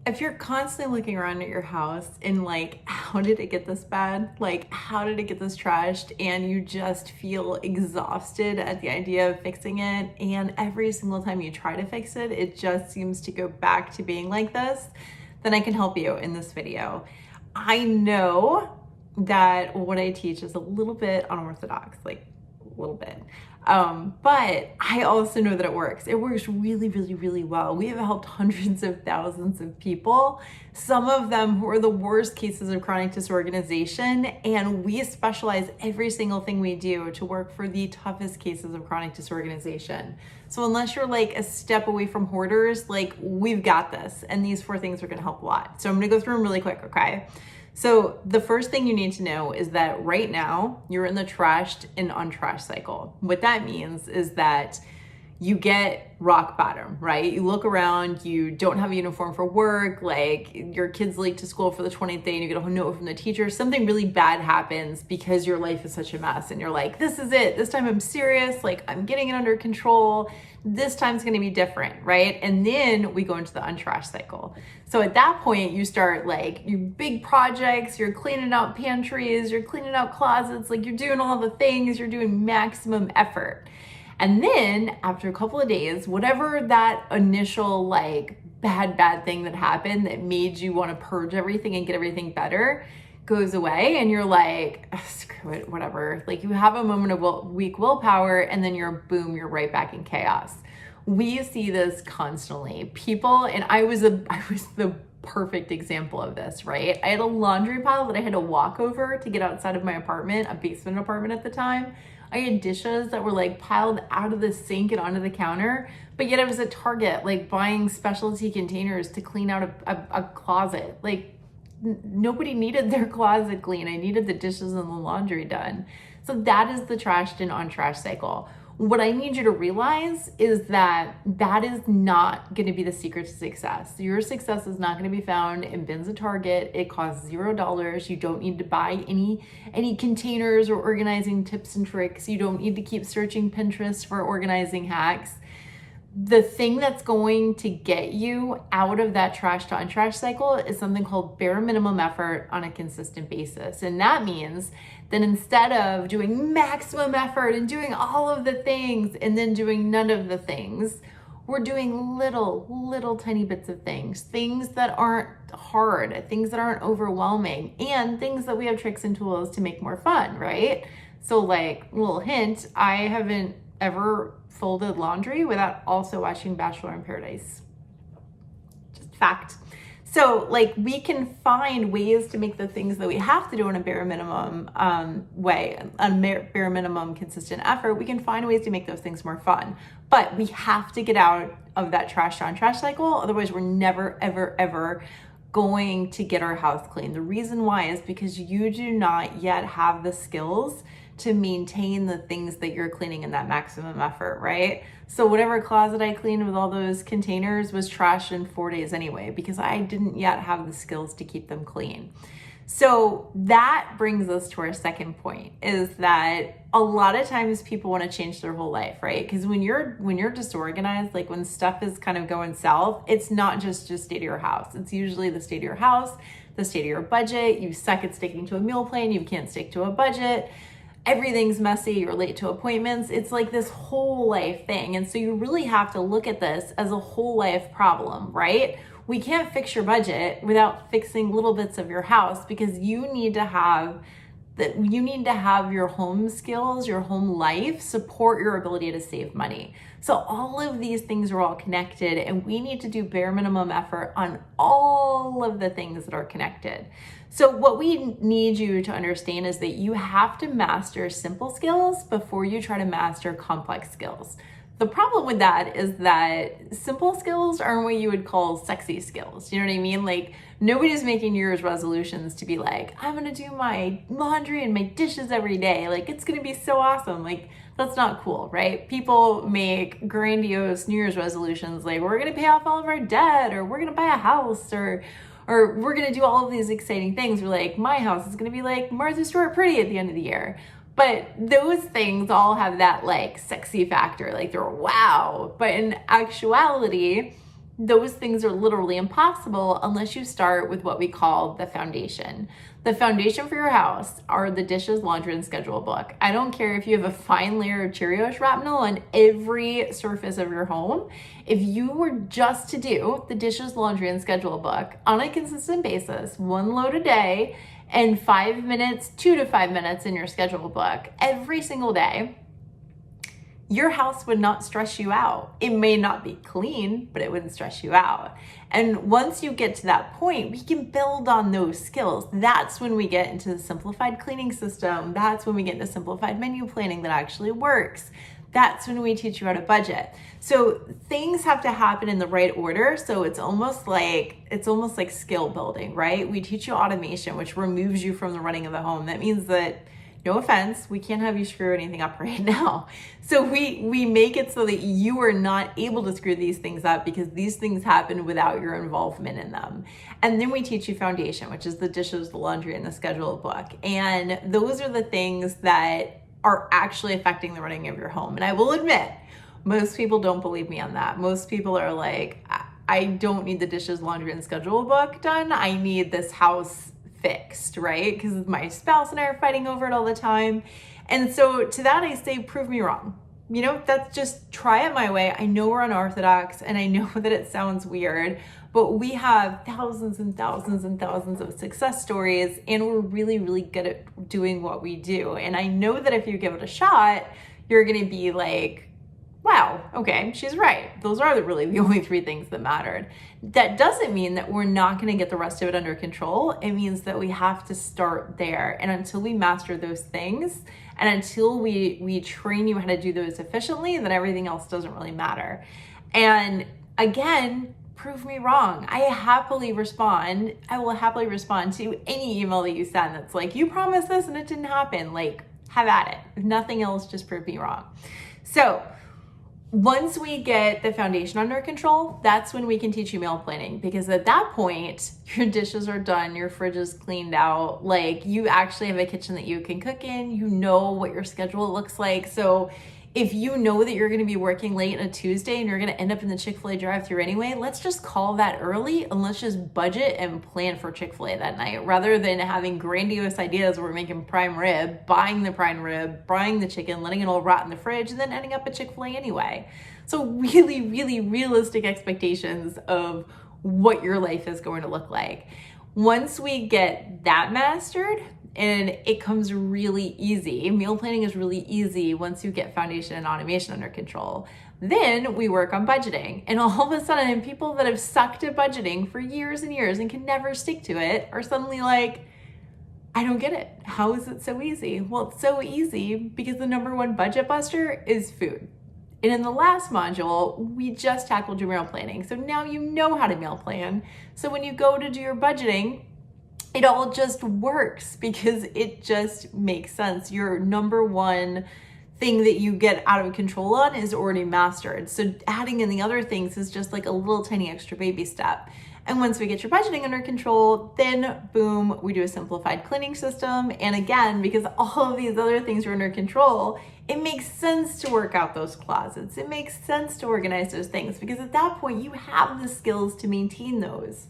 if you're constantly looking around at your house and like, how did it get this bad? Like, how did it get this trashed? And you just feel exhausted at the idea of fixing it. And every single time you try to fix it, it just seems to go back to being like this, then I can help you in this video. I know that what I teach is a little bit unorthodox, like a little bit. But I also know that it works. It works really, really, really well. We have helped hundreds of thousands of people, some of them who are the worst cases of chronic disorganization, and we specialize every single thing we do to work for the toughest cases of chronic disorganization. So unless you're like a step away from hoarders, like we've got this, and these 4 things are gonna help a lot. So I'm gonna go through them really quick, okay? So the first thing you need to know is that right now you're in the trashed and untrashed cycle. What that means is that you get rock bottom, right? You look around, you don't have a uniform for work, like your kid's late to school for the 20th day and you get a note from the teacher, something really bad happens because your life is such a mess and you're like, this is it, this time I'm serious, like I'm getting it under control, this time's gonna be different, right? And then we go into the untrashed cycle. So at that point, you start like your big projects, you're cleaning out pantries, you're cleaning out closets, like you're doing all the things, you're doing maximum effort. And then after a couple of days, whatever that initial like bad thing that happened that made you want to purge everything and get everything better goes away and you're like, screw it, whatever. Like you have a moment of weak willpower and then you're right back in chaos. We see this constantly. People, and I was the perfect example of this, right? I had a laundry pile that I had to walk over to get outside of my apartment, a basement apartment at the time. I had dishes that were like piled out of the sink and onto the counter, but yet I was at Target, like buying specialty containers to clean out a closet. Like nobody needed their closet clean. I needed the dishes and the laundry done. So that is the trashed and untrashed cycle. What I need you to realize is that that is not going to be the secret to success. Your success is not going to be found in bins at Target. It costs $0. You don't need to buy any containers or organizing tips and tricks. You don't need to keep searching Pinterest for organizing hacks. The thing that's going to get you out of that trash to untrash cycle is something called bare minimum effort on a consistent basis. And that means that instead of doing maximum effort and doing all of the things and then doing none of the things, we're doing little tiny bits of things that aren't hard, things that aren't overwhelming, and things that we have tricks and tools to make more fun, right? So like, little hint, I haven't ever folded laundry without also watching Bachelor in Paradise. Just fact. So like we can find ways to make the things that we have to do in a bare minimum way, a bare minimum consistent effort, we can find ways to make those things more fun. But we have to get out of that trash on trash cycle. Otherwise we're never, ever going to get our house clean. The reason why is because you do not yet have the skills to maintain the things that you're cleaning in that maximum effort, right? So whatever closet I cleaned with all those containers was trashed in 4 days anyway, because I didn't yet have the skills to keep them clean. So that brings us to our second point, is that a lot of times people want to change their whole life, right? Because when you're disorganized, like when stuff is kind of going south, it's not just state of your house. It's usually the state of your house, the state of your budget. You suck at sticking to a meal plan. You can't stick to a budget. Everything's messy, you're late to appointments. It's like this whole life thing. And so you really have to look at this as a whole life problem, right? We can't fix your budget without fixing little bits of your house, because you need to have your home skills, your home life support your ability to save money. So all of these things are all connected, and we need to do bare minimum effort on all of the things that are connected. So what we need you to understand is that you have to master simple skills before you try to master complex skills. The problem with that is that simple skills aren't what you would call sexy skills. You know what I mean? Like nobody's making New Year's resolutions to be like, I'm gonna do my laundry and my dishes every day. Like it's gonna be so awesome. Like that's not cool, right? People make grandiose New Year's resolutions like we're gonna pay off all of our debt, or we're gonna buy a house, or we're gonna do all of these exciting things. We're like, my house is gonna be like Martha Stewart pretty at the end of the year. But those things all have that like sexy factor, like they're wow. But in actuality, those things are literally impossible unless you start with what we call the foundation. The foundation for your house are the dishes, laundry, and schedule book. I don't care if you have a fine layer of Cheerio shrapnel on every surface of your home. If you were just to do the dishes, laundry, and schedule book on a consistent basis, one load a day, and 5 minutes, 2 to 5 minutes in your schedule book every single day, your house would not stress you out. It may not be clean, but it wouldn't stress you out. And once you get to that point, we can build on those skills. That's when we get into the simplified cleaning system. That's when we get into simplified menu planning that actually works. That's when we teach you how to budget. So things have to happen in the right order. So it's almost like skill building, right? We teach you automation, which removes you from the running of the home. That means that, no offense, we can't have you screw anything up right now. So we make it so that you are not able to screw these things up because these things happen without your involvement in them. And then we teach you foundation, which is the dishes, the laundry, and the schedule book. And those are the things that are actually affecting the running of your home. And I will admit, most people don't believe me on that. Most people are like, I don't need the dishes, laundry, and schedule book done. I need this house fixed, right? Because my spouse and I are fighting over it all the time. And so to that I say, prove me wrong. You know, that's just try it my way. I know we're unorthodox and I know that it sounds weird, but we have thousands and thousands and thousands of success stories and we're really, really good at doing what we do. And I know that if you give it a shot, you're going to be like, wow, okay, she's right. Those are really the only 3 things that mattered. That doesn't mean that we're not going to get the rest of it under control. It means that we have to start there. And until we master those things, and until we train you how to do those efficiently, then everything else doesn't really matter. And again, prove me wrong. I will happily respond to any email that you send that's like, you promised this and it didn't happen. Like, have at it. If nothing else, just prove me wrong. So once we get the foundation under control, that's when we can teach you meal planning, because at that point, your dishes are done, your fridge is cleaned out, like you actually have a kitchen that you can cook in, you know what your schedule looks like. So if you know that you're gonna be working late on a Tuesday and you're gonna end up in the Chick-fil-A drive-thru anyway, let's just call that early and let's just budget and plan for Chick-fil-A that night, rather than having grandiose ideas where we're making prime rib, buying the prime rib, buying the chicken, letting it all rot in the fridge, and then ending up at Chick-fil-A anyway. So really, really realistic expectations of what your life is going to look like. Once we get that mastered, and it comes really easy. Meal planning is really easy once you get foundation and automation under control. Then we work on budgeting. And all of a sudden, people that have sucked at budgeting for years and years and can never stick to it are suddenly like, I don't get it. How is it so easy? Well, it's so easy because the number 1 budget buster is food. And in the last module, we just tackled your meal planning. So now you know how to meal plan. So when you go to do your budgeting, it all just works because it just makes sense. Your number 1 thing that you get out of control on is already mastered. So adding in the other things is just like a little tiny extra baby step. And once we get your budgeting under control, then boom, we do a simplified cleaning system. And again, because all of these other things are under control, it makes sense to work out those closets. It makes sense to organize those things because at that point you have the skills to maintain those.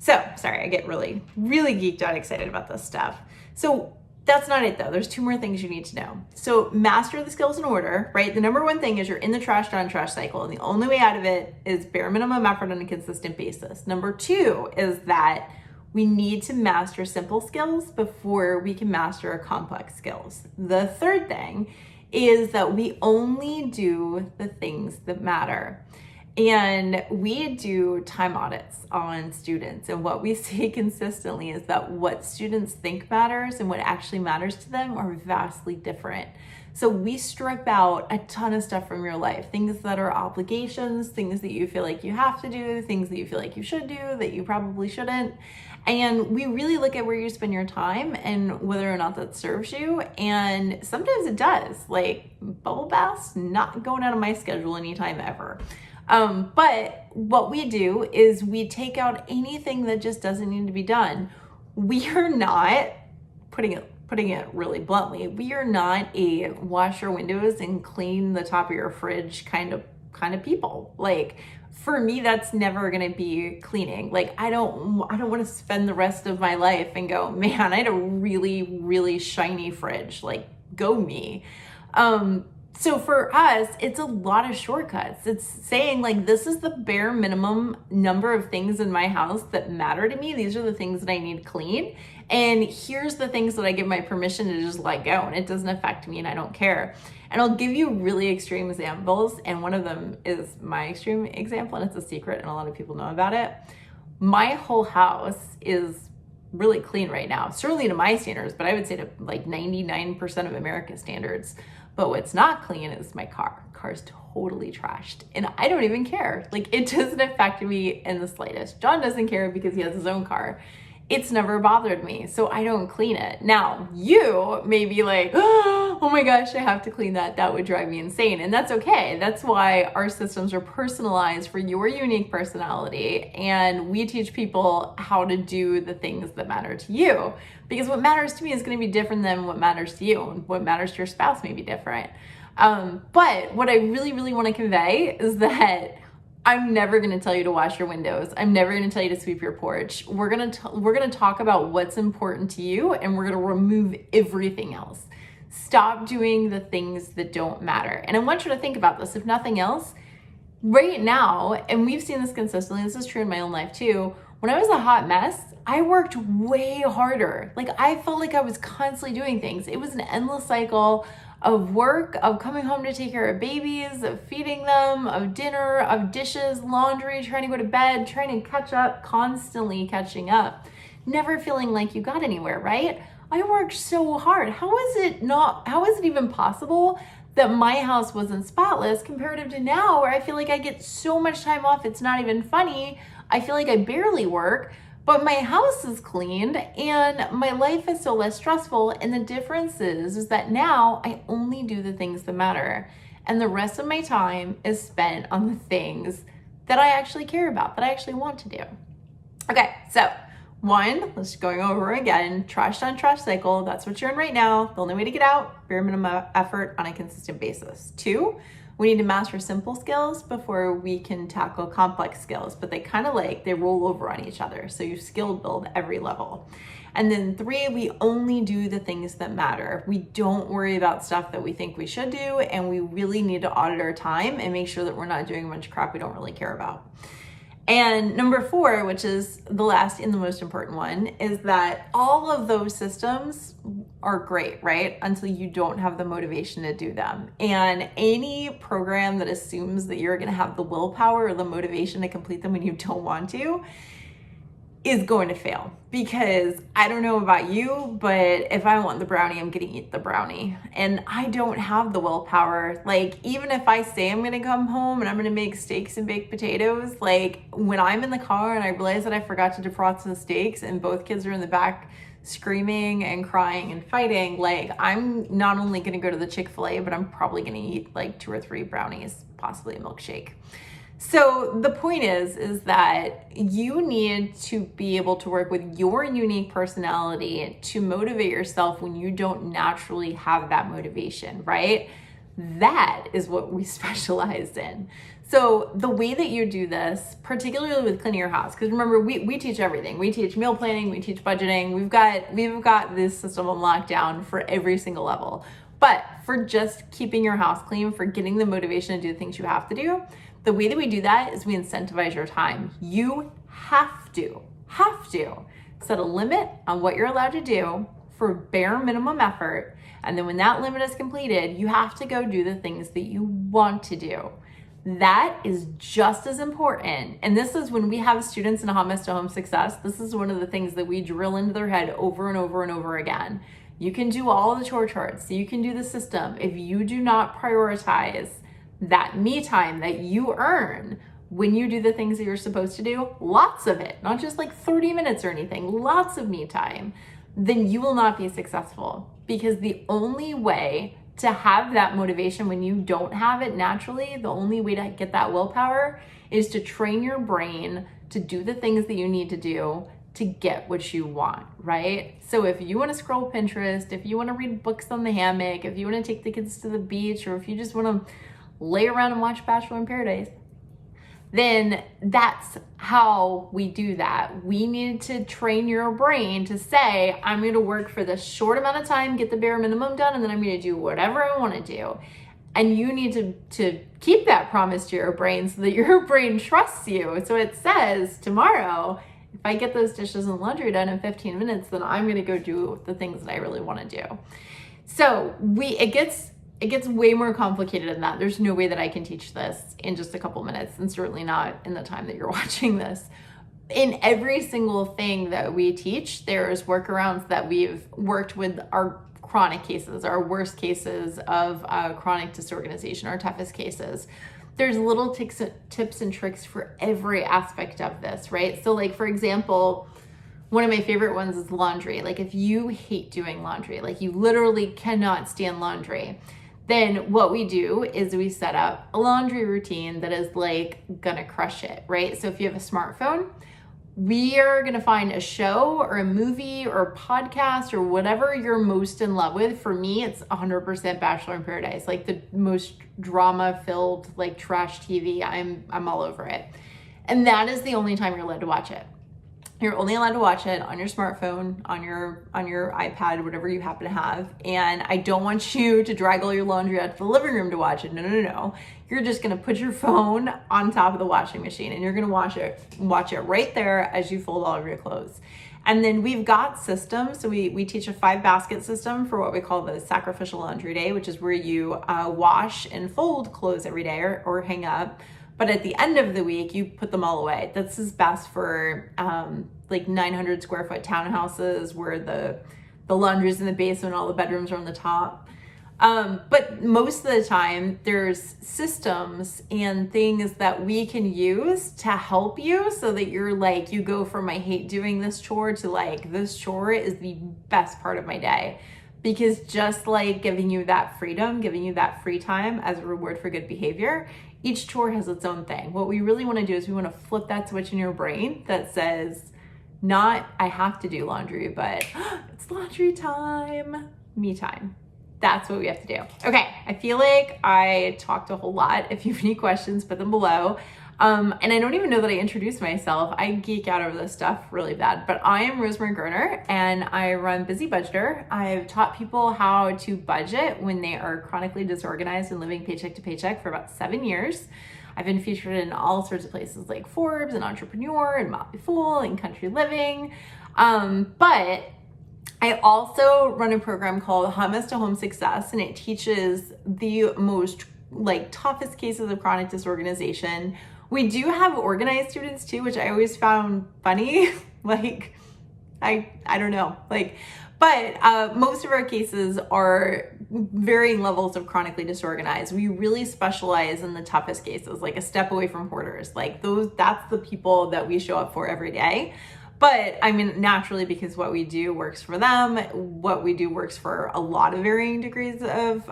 So, sorry, I get really, really geeked out excited about this stuff. So that's not it though. There's 2 more things you need to know. So master the skills in order, right? The number 1 thing is you're in the trash down trash cycle. And the only way out of it is bare minimum effort on a consistent basis. Number 2 is that we need to master simple skills before we can master complex skills. The 3rd thing is that we only do the things that matter. And we do time audits on students. And what we see consistently is that what students think matters and what actually matters to them are vastly different. So we strip out a ton of stuff from your life, things that are obligations, things that you feel like you have to do, things that you feel like you should do, that you probably shouldn't. And we really look at where you spend your time and whether or not that serves you. And sometimes it does. Like bubble baths, not going out of my schedule anytime ever. But what we do is we take out anything that just doesn't need to be done. We are not, putting it really bluntly, we are not a wash your windows and clean the top of your fridge kind of people. Like For me, that's never going to be cleaning. Like, I don't want to spend the rest of my life and go, man, I had a really, really shiny fridge. Like, go me. So for us, it's a lot of shortcuts. It's saying like, this is the bare minimum number of things in my house that matter to me. These are the things that I need clean. And here's the things that I give my permission to just let go, and it doesn't affect me and I don't care. And I'll give you really extreme examples. And one of them is my extreme example, and it's a secret and a lot of people know about it. My whole house is really clean right now, certainly to my standards, but I would say to like 99% of America's standards. But what's not clean is my car. Car's totally trashed and I don't even care. Like, it doesn't affect me in the slightest. John doesn't care because he has his own car. It's never bothered me, so I don't clean it. Now, you may be like, oh my gosh, I have to clean that. That would drive me insane. And that's okay. That's why our systems are personalized for your unique personality. And we teach people how to do the things that matter to you. Because what matters to me is going to be different than what matters to you. And what matters to your spouse may be different. But what I really, really want to convey is that I'm never going to tell you to wash your windows. I'm never going to tell you to sweep your porch. We're going to talk about what's important to you, and we're going to remove everything else. Stop doing the things that don't matter. And I want you to think about this. If nothing else, right now, and we've seen this consistently, this is true in my own life too. When I was a hot mess, I worked way harder. Like, I felt like I was constantly doing things. It was an endless cycle of work, of coming home to take care of babies, of feeding them, of dinner, of dishes, laundry, trying to go to bed, trying to catch up, constantly catching up, never feeling like you got anywhere, right? I worked so hard. How is it even possible that my house wasn't spotless comparative to now, where I feel like I get so much time off, it's not even funny. I feel like I barely work, but my house is cleaned and my life is so less stressful. And the difference is that now I only do the things that matter. And the rest of my time is spent on the things that I actually care about, that I actually want to do. Okay, so one, let's going over again, trash on trash cycle. That's what you're in right now. The only way to get out, bare minimum effort on a consistent basis. Two, we need to master simple skills before we can tackle complex skills, but they roll over on each other. So you skill build every level. And then three, we only do the things that matter. We don't worry about stuff that we think we should do, and we really need to audit our time and make sure that we're not doing a bunch of crap we don't really care about. And number four, which is the last and the most important one, is that all of those systems are great, right? Until you don't have the motivation to do them. And any program that assumes that you're going to have the willpower or the motivation to complete them when you don't want to is going to fail. Because I don't know about you, but if I want the brownie, I'm going to eat the brownie. And I don't have the willpower. Like, even if I say I'm going to come home and I'm going to make steaks and baked potatoes, like when I'm in the car and I realize that I forgot to defrost the steaks and both kids are in the back screaming and crying and fighting, like, I'm not only going to go to the Chick-fil-A, but I'm probably going to eat like 2 or 3 brownies, possibly a milkshake. So the point is that you need to be able to work with your unique personality to motivate yourself when you don't naturally have that motivation, right? That is what we specialize in. So the way that you do this, particularly with cleaning your house, because remember, we teach everything. We teach meal planning, we teach budgeting. We've got this system on lockdown for every single level. But for just keeping your house clean, for getting the motivation to do the things you have to do, the way that we do that is we incentivize your time. You have to set a limit on what you're allowed to do for bare minimum effort. And then when that limit is completed, you have to go do the things that you want to do. That is just as important. And this is when we have students in Hummus to Home Success. This is one of the things that we drill into their head over and over and over again. You can do all the chore charts. You can do the system. If you do not prioritize that me time that you earn when you do the things that you're supposed to do, lots of it, not just like 30 minutes or anything, lots of me time, then you will not be successful. Because the only way to have that motivation when you don't have it naturally, the only way to get that willpower is to train your brain to do the things that you need to do to get what you want, right? So if you want to scroll Pinterest, if you want to read books on the hammock, if you want to take the kids to the beach, or if you just want to lay around and watch Bachelor in Paradise, then that's how we do that. We need to train your brain to say, I'm going to work for this short amount of time, get the bare minimum done, and then I'm going to do whatever I want to do. And you need to keep that promise to your brain so that your brain trusts you. So it says, tomorrow, if I get those dishes and laundry done in 15 minutes, then I'm going to go do the things that I really want to do. So it gets way more complicated than that. There's no way that I can teach this in just a couple minutes, and certainly not in the time that you're watching this. In every single thing that we teach, there's workarounds that we've worked with our chronic cases, our worst cases of chronic disorganization, our toughest cases. There's little tips and tricks for every aspect of this, right? So like, for example, one of my favorite ones is laundry. Like if you hate doing laundry, like you literally cannot stand laundry, then what we do is we set up a laundry routine that is like gonna crush it, right? So if you have a smartphone, we are gonna find a show or a movie or a podcast or whatever you're most in love with. For me, it's 100% Bachelor in Paradise, like the most drama-filled, like trash TV. I'm all over it. And that is the only time you're allowed to watch it. You're only allowed to watch it on your smartphone, on your iPad, whatever you happen to have. And I don't want you to drag all your laundry out to the living room to watch it. No. You're just gonna put your phone on top of the washing machine and you're gonna watch it right there as you fold all of your clothes. And then we've got systems. So we teach a 5-basket system for what we call the sacrificial laundry day, which is where you wash and fold clothes every day or hang up. But at the end of the week, you put them all away. This is best for like 900 square foot townhouses where the laundry's in the basement, all the bedrooms are on the top. But most of the time, there's systems and things that we can use to help you so that you're like, you go from I hate doing this chore to like, this chore is the best part of my day. Because just like giving you that freedom, giving you that free time as a reward for good behavior, each chore has its own thing. What we really want to do is we want to flip that switch in your brain that says, not I have to do laundry, but it's laundry time, me time. That's what we have to do. Okay, I feel like I talked a whole lot. If you have any questions, put them below. And I don't even know that I introduced myself. I geek out over this stuff really bad, but I am Rosemary Gerner and I run Busy Budgeter. I've taught people how to budget when they are chronically disorganized and living paycheck to paycheck for about 7 years. I've been featured in all sorts of places like Forbes and Entrepreneur and Motley Fool and Country Living. But I also run a program called Hummus to Home Success, and it teaches the most like toughest cases of chronic disorganization. We do have organized students too, which I always found funny. Like, I don't know, like, but most of our cases are varying levels of chronically disorganized. We really specialize in the toughest cases, like a step away from hoarders. Like that's the people that we show up for every day. But I mean, naturally, because what we do works for them, what we do works for a lot of varying degrees of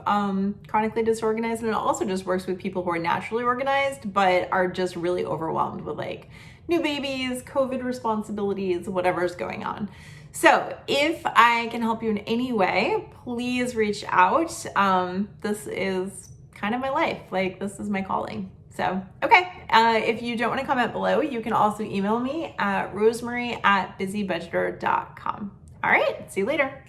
chronically disorganized. And it also just works with people who are naturally organized, but are just really overwhelmed with like new babies, COVID responsibilities, whatever's going on. So if I can help you in any way, please reach out. This is kind of my life. Like, this is my calling. So, okay. If you don't want to comment below, you can also email me at rosemary@busybudgeter.com. All right. See you later.